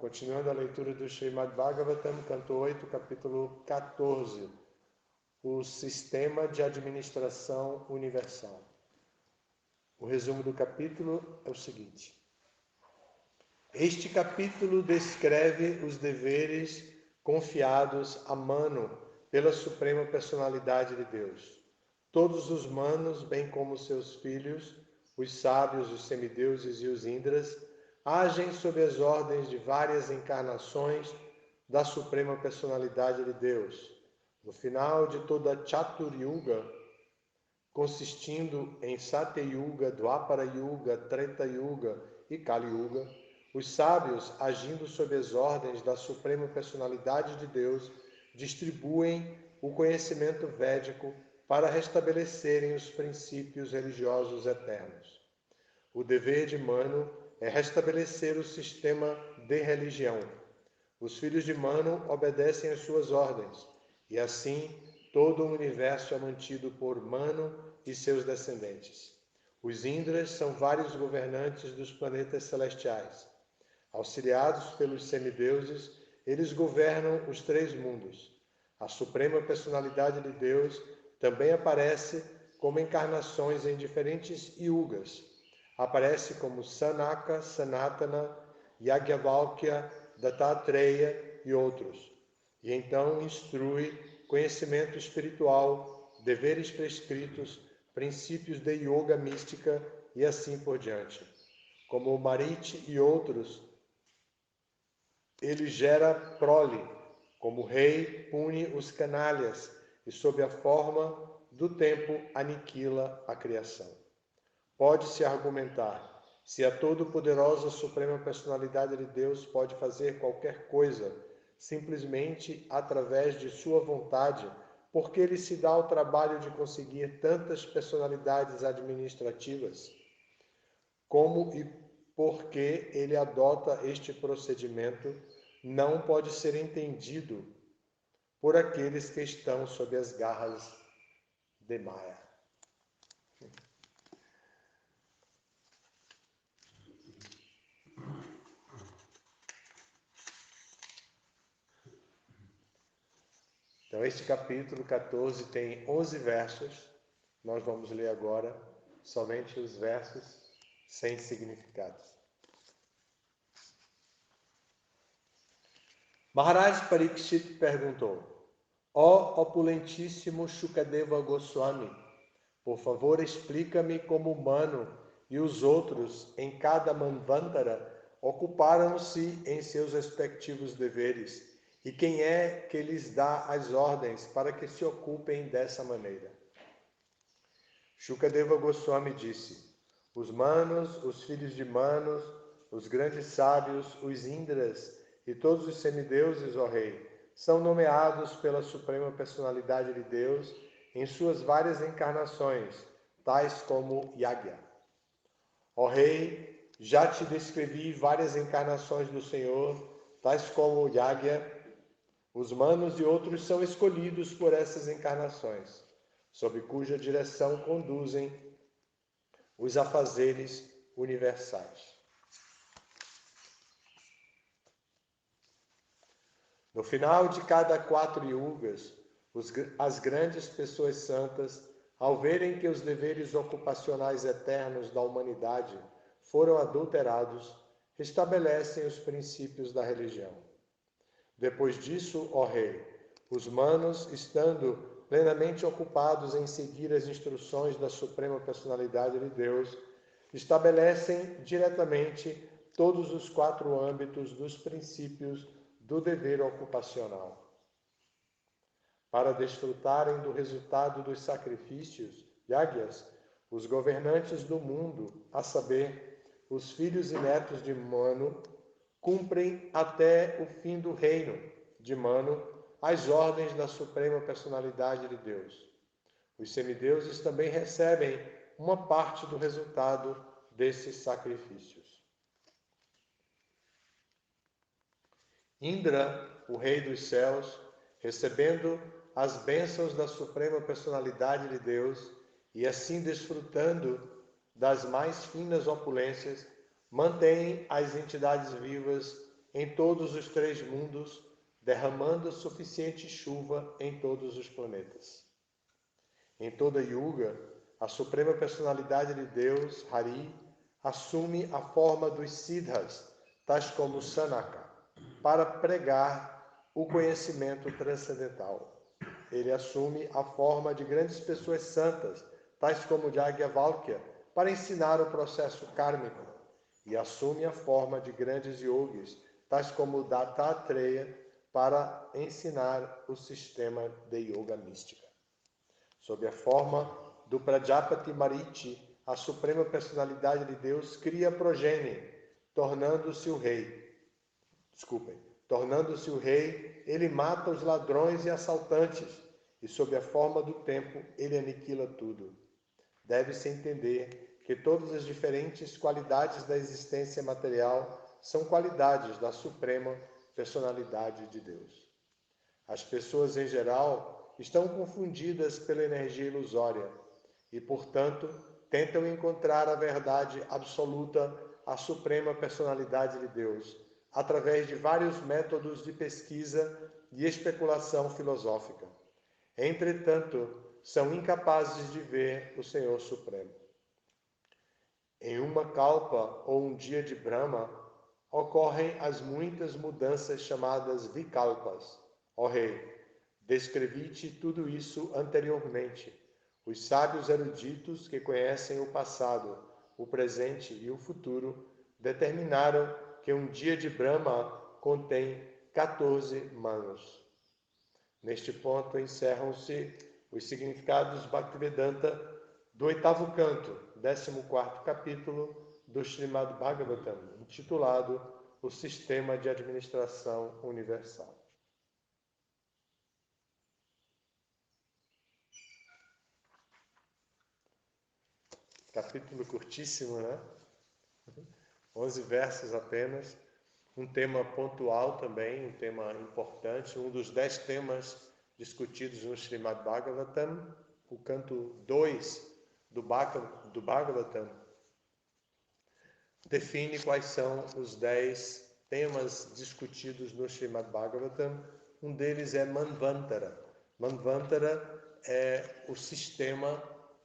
Continuando a leitura do Srimad Bhagavatam, canto 8, capítulo 14, o sistema de administração universal. O resumo do capítulo é o seguinte: este capítulo descreve os deveres confiados a Manu pela Suprema Personalidade de Deus. Todos os Manus, bem como seus filhos, os sábios, os semideuses e os Indras, agem sob as ordens de várias encarnações da Suprema Personalidade de Deus. No final de toda Chatur Yuga, consistindo em Satya Yuga, Dwapara Yuga, Treta Yuga e Kali Yuga, os sábios, agindo sob as ordens da Suprema Personalidade de Deus, distribuem o conhecimento védico para restabelecerem os princípios religiosos eternos. O dever de Manu é restabelecer o sistema de religião. Os filhos de Manu obedecem às suas ordens, e assim todo o universo é mantido por Manu e seus descendentes. Os Indras são vários governantes dos planetas celestiais. Auxiliados pelos semideuses, eles governam os três mundos. A Suprema Personalidade de Deus também aparece como encarnações em diferentes yugas. Aparece como Sanaka, Sanatana, Yagyavalkya, Dattatreya e outros. E então instrui conhecimento espiritual, deveres prescritos, princípios de yoga mística e assim por diante. Como o Mariti e outros, ele gera prole, como rei pune os canalhas e sob a forma do tempo aniquila a criação. Pode-se argumentar, se a todo-poderosa Suprema Personalidade de Deus pode fazer qualquer coisa, simplesmente através de sua vontade, por que ele se dá ao trabalho de conseguir tantas personalidades administrativas? Como e por que ele adota este procedimento não pode ser entendido por aqueles que estão sob as garras de Maya. Então, este capítulo 14 tem 11 versos. Nós vamos ler agora somente os versos sem significados. Maharaj Parikshit perguntou: ó opulentíssimo Shukadeva Goswami, por favor explica-me como Manu e os outros em cada Manvantara ocuparam-se em seus respectivos deveres e quem é que lhes dá as ordens para que se ocupem dessa maneira. Shukadeva Goswami disse: os Manus, os filhos de Manus, os grandes sábios, os Indras e todos os semideuses, ó rei, são nomeados pela Suprema Personalidade de Deus em suas várias encarnações, tais como Yagya. Ó rei, já te descrevi várias encarnações do Senhor, tais como Yagya. Os Manus e outros são escolhidos por essas encarnações, sob cuja direção conduzem os afazeres universais. No final de cada 4 yugas, as grandes pessoas santas, ao verem que os deveres ocupacionais eternos da humanidade foram adulterados, restabelecem os princípios da religião. Depois disso, ó rei, os Manus, estando plenamente ocupados em seguir as instruções da Suprema Personalidade de Deus, estabelecem diretamente todos os 4 âmbitos dos princípios do dever ocupacional. Para desfrutarem do resultado dos sacrifícios, yagyas, os governantes do mundo, a saber, os filhos e netos de Manu, cumprem até o fim do reino de Manu as ordens da Suprema Personalidade de Deus. Os semideuses também recebem uma parte do resultado desses sacrifícios. Indra, o rei dos céus, recebendo as bênçãos da Suprema Personalidade de Deus e assim desfrutando das mais finas opulências, mantém as entidades vivas em todos os 3 mundos, derramando suficiente chuva em todos os planetas. Em toda Yuga, a suprema personalidade de Deus, Hari, assume a forma dos Siddhas, tais como Sanaka, para pregar o conhecimento transcendental. Ele assume a forma de grandes pessoas santas, tais como Yajnavalkya, para ensinar o processo kármico, e assume a forma de grandes yogis, tais como Dattatreya, para ensinar o sistema de yoga mística. Sob a forma do Prajapati Marichi, a suprema personalidade de Deus cria progenie, tornando-se o rei. Tornando-se o rei, ele mata os ladrões e assaltantes, e sob a forma do tempo, ele aniquila tudo. Deve-se entender que todas as diferentes qualidades da existência material são qualidades da suprema personalidade de Deus. As pessoas, em geral, estão confundidas pela energia ilusória e, portanto, tentam encontrar a verdade absoluta, a suprema personalidade de Deus, através de vários métodos de pesquisa e especulação filosófica. Entretanto, são incapazes de ver o Senhor Supremo. Em uma kalpa ou um dia de Brahma, ocorrem as muitas mudanças chamadas vikalpas. Ó rei, descrevi-te tudo isso anteriormente. Os sábios eruditos que conhecem o passado, o presente e o futuro determinaram que um dia de Brahma contém 14 manos. Neste ponto encerram-se os significados Bhaktivedanta do 8º canto, 14º capítulo do Srimad Bhagavatam, intitulado O Sistema de Administração Universal. Capítulo curtíssimo, né? 11 versos apenas. Um tema pontual também, um tema importante, um dos 10 temas discutidos no Srimad Bhagavatam, o canto 2 do Bhagavatam, define quais são os 10 temas discutidos no Srimad Bhagavatam. Um deles é Manvantara. Manvantara é o sistema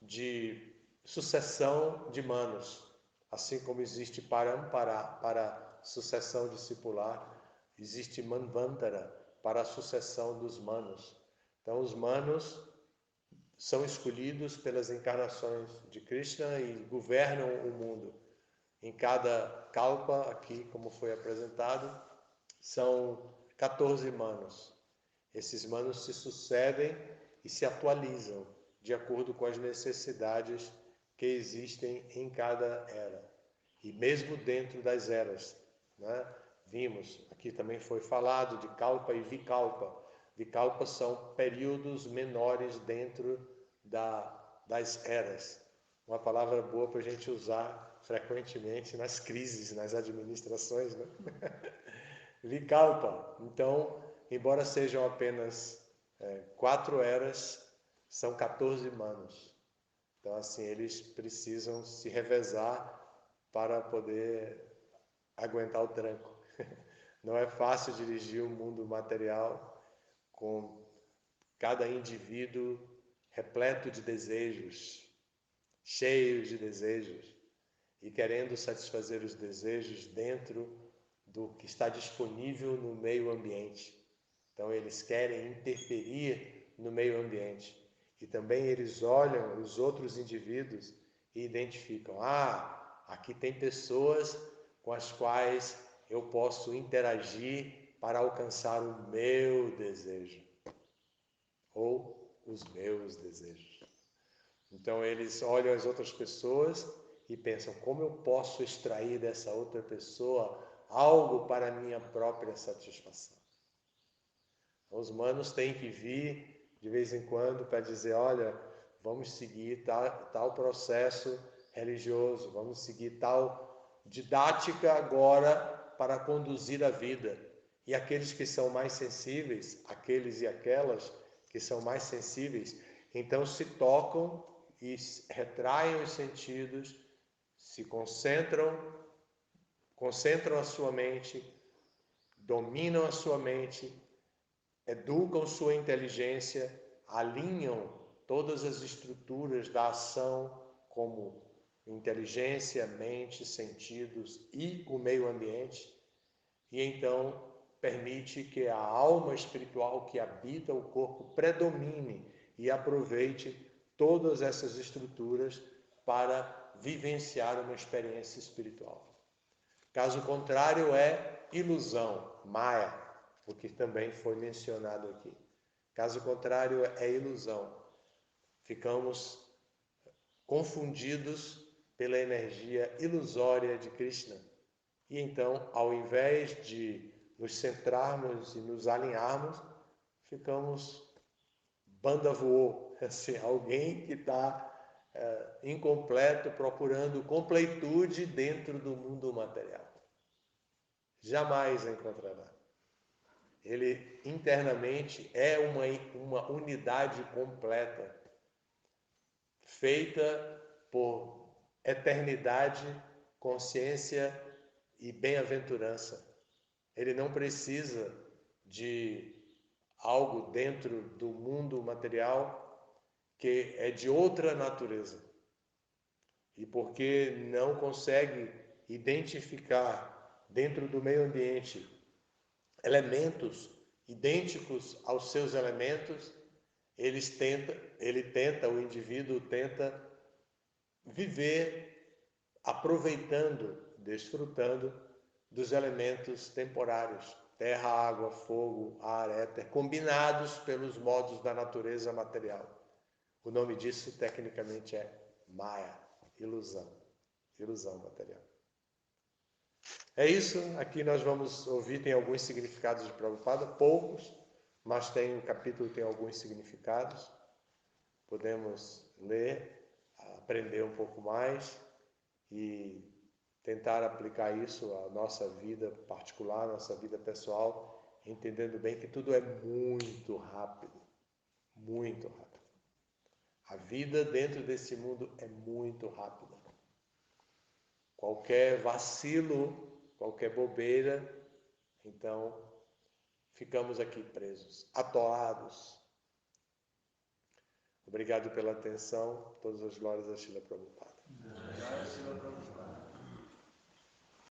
de sucessão de manos. Assim como existe Parampara para sucessão discipular, existe Manvantara para a sucessão dos manos. Então, os manos são escolhidos pelas encarnações de Krishna e governam o mundo. Em cada kalpa, aqui como foi apresentado, são 14 manos. Esses manos se sucedem e se atualizam de acordo com as necessidades que existem em cada era. E mesmo dentro das eras, né? Vimos, aqui também foi falado de kalpa e vikalpa. Vikalpa são períodos menores dentro das eras. Uma palavra boa para a gente usar frequentemente nas crises, nas administrações, né? Vikalpa. Então, embora sejam apenas 4 eras, são 14 manos. Então, assim, eles precisam se revezar para poder aguentar o tranco. Não é fácil dirigir o mundo material com cada indivíduo repleto de desejos, cheios de desejos, e querendo satisfazer os desejos dentro do que está disponível no meio ambiente. Então, eles querem interferir no meio ambiente. E também eles olham os outros indivíduos e identificam: aqui tem pessoas com as quais eu posso interagir para alcançar o meu desejo ou os meus desejos. Então eles olham as outras pessoas e pensam: como eu posso extrair dessa outra pessoa algo para a minha própria satisfação? Os manos têm que vir de vez em quando para dizer: olha, vamos seguir tal processo religioso, vamos seguir tal didática agora para conduzir a vida. E aqueles que são mais sensíveis, aqueles e aquelas que são mais sensíveis, então se tocam e retraem os sentidos, se concentram a sua mente dominam a sua mente, educam sua inteligência, alinham todas as estruturas da ação, como inteligência, mente, sentidos e o meio ambiente, e então permite que a alma espiritual que habita o corpo predomine e aproveite todas essas estruturas para vivenciar uma experiência espiritual. Caso contrário, é ilusão, Maya, o que também foi mencionado aqui. Caso contrário, é ilusão. Ficamos confundidos pela energia ilusória de Krishna. E então, ao invés de nos centrarmos e nos alinharmos, ficamos banda voou, assim, alguém que está incompleto, procurando completude dentro do mundo material. Jamais encontrará. Ele internamente é uma unidade completa, feita por eternidade, consciência e bem-aventurança. Ele não precisa de algo dentro do mundo material que é de outra natureza. E porque não consegue identificar dentro do meio ambiente elementos idênticos aos seus elementos, o indivíduo tenta viver aproveitando, desfrutando dos elementos temporários, terra, água, fogo, ar, éter, combinados pelos modos da natureza material. O nome disso tecnicamente é Maya, ilusão material. É isso, aqui nós vamos ouvir, tem alguns significados de Prabhupada, poucos, mas o capítulo tem alguns significados. Podemos ler, aprender um pouco mais e tentar aplicar isso à nossa vida particular, à nossa vida pessoal, entendendo bem que tudo é muito rápido, muito rápido. A vida dentro desse mundo é muito rápida. Qualquer vacilo, qualquer bobeira, então ficamos aqui presos, atolados. Obrigado pela atenção. Todas as glórias a Srila Prabhupada.